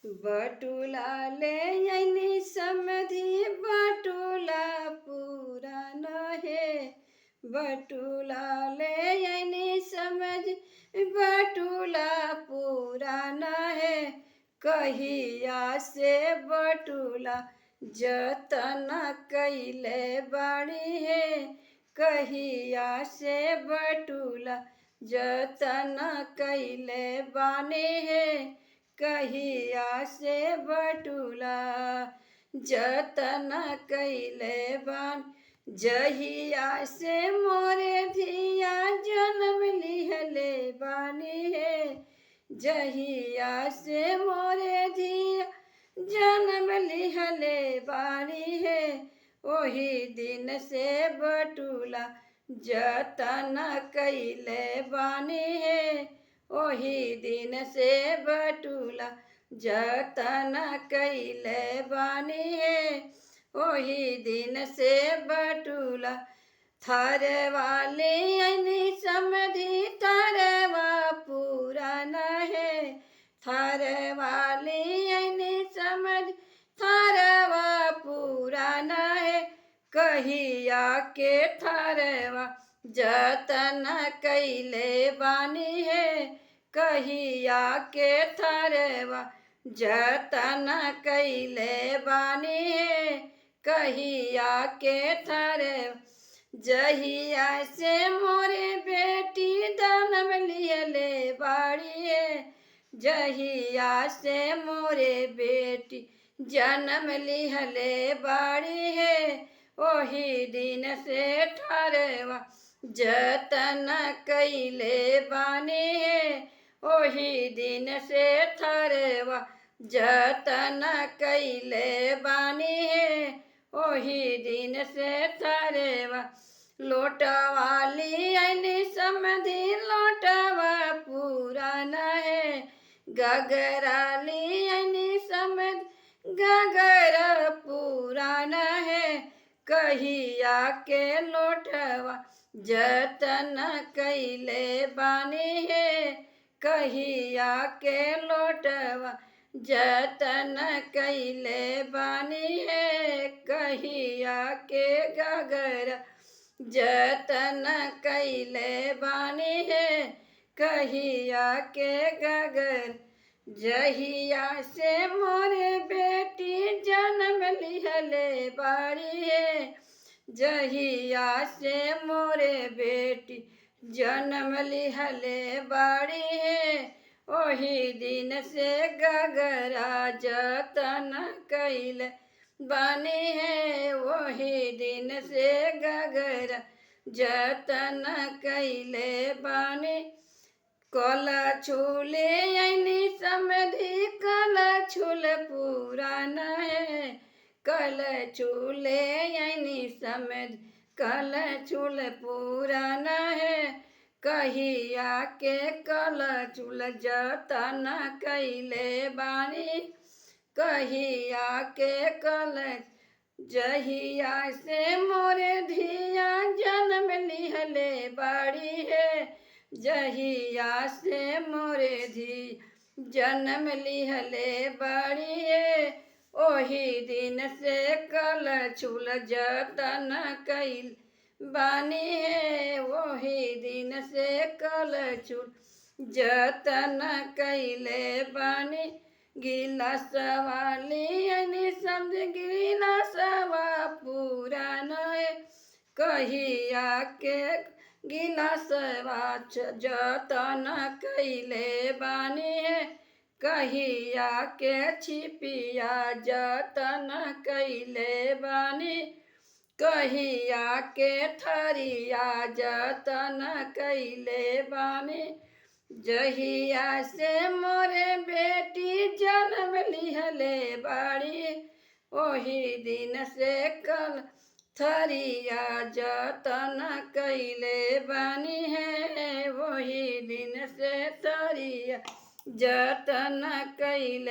बटुला ले आइनी समधी बटुला पूरा न हे। बटुला ले आइनी समधी बटुला पूरा न है। कहिया से बटुला जतन कैले बाड़ी है। कहिया से बटुला जतन कैले बानी है। कहिया से बटुला जतन कैले बान। जहिया से मोरे धिया जन्म लिहले बानी है। जहिया से मोरे धिया जन्म लिहले बानी है। ओही दिन से बटुला जतन कैले बानी है। ओही दिन से बटुला जतन कैले बानी है। ओही दिन से बटुला थारे वाली आइनी समधी थारवा पूरा न है। थारे वाली आइनी समधी थारवा पूरा न है। कहिया के थारवा जतन कैले बानी है। कहिया के थारवा जतन कैले बानी है। कहिया के थारवा जहिया से मोरे बेटी जन्म लिहले बाड़ी है। जहिया से मोरे बेटी जन्म लिहले बाड़ी है। ओही दिन से थारवा जतन कैले बानी है। ओही दिन से थारवा जतन कैले बानी है। ओही दिन से थारवा लोटवाली आइनी समधी लोटवा पूरा न है। गगराली आइनी समधी गगर पूरा न है। कहिया के लोटवा जतन कैले बानी है। कहिया के लोटवा जतन कैले बानी है। कहिया के गगर जतन कैले बानी है। कहिया के गगर जहिया से मोरे बेटी जन्म लिहले बाड़ी है। जहिया से मोरे बेटी जन्म लिहले बाड़ी है। ओही दिन से गगरा जतन कैले बानी है। वही दिन से गगरा जतन कैले बानी। कल छूले आइनी समधी कल छूल पूरा न है। कल छूले आइनी समधी कल छूल पूरा न है। कहिया के कल छूल जतन कैले बानी। कहिया के कल जहिया से मोरे धिया जन्म लिहले बाड़ी है। जहिया से मोरे धी जन्म लिहले बाड़ी है। ओही दिन से कल छूल जतन कैल बानी है। ओही दिन से कल छूल जतन कैले बानी। गिलास वाली आइनी समझ गिलास वा पूरा न है। कहिया के गिलास वा जतन कैले बानी है। कहिया के छिपिया जतन कैले बानी। कहिया के थरिया जतन कैले बानी। जहिया से मोरे बेटी जन्म लिहले बाड़ी। ओही दिन से कल थरिया जतन कैले बानी है। वही दिन से थरिया जतन कैले